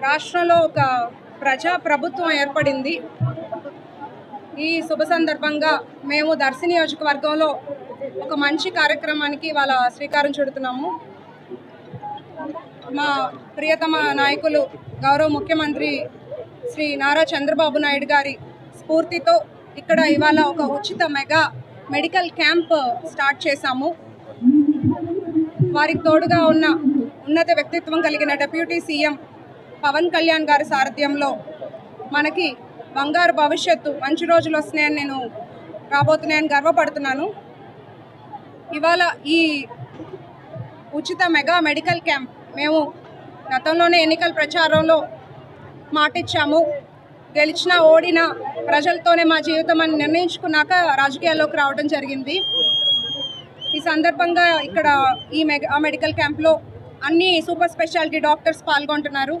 రాష్ట్రంలో ఒక ప్రజా ప్రభుత్వం ఏర్పడింది. ఈ శుభ సందర్భంగా మేము దర్శి నియోజకవర్గంలో ఒక మంచి కార్యక్రమానికి ఇవాళ శ్రీకారం చుడుతున్నాము. మా ప్రియతమ నాయకులు గౌరవ ముఖ్యమంత్రి శ్రీ నారా చంద్రబాబు నాయుడు గారి స్ఫూర్తితో ఇక్కడ ఇవాళ ఒక ఉచిత మెగా మెడికల్ క్యాంప్ స్టార్ట్ చేశాము. వారికి తోడుగా ఉన్న ఉన్నత వ్యక్తిత్వం కలిగిన డిప్యూటీ సీఎం పవన్ కళ్యాణ్ గారి సారథ్యంలో మనకి బంగారు భవిష్యత్తు, మంచి రోజులు వస్తున్నాయని రాబోతున్నాయని గర్వపడుతున్నాను. ఇవాళ ఈ ఉచిత మెగా మెడికల్ క్యాంప్ మేము గతంలోనే ఎన్నికల ప్రచారంలో మాటిచ్చాము. గెలిచినా ఓడినా ప్రజలతోనే మా జీవితం అని నిర్ణయించుకున్నాక రాజకీయాల్లోకి రావడం జరిగింది. ఈ సందర్భంగా ఇక్కడ ఈ మెడికల్ క్యాంప్లో అన్ని సూపర్ స్పెషాలిటీ డాక్టర్స్ పాల్గొంటున్నారు.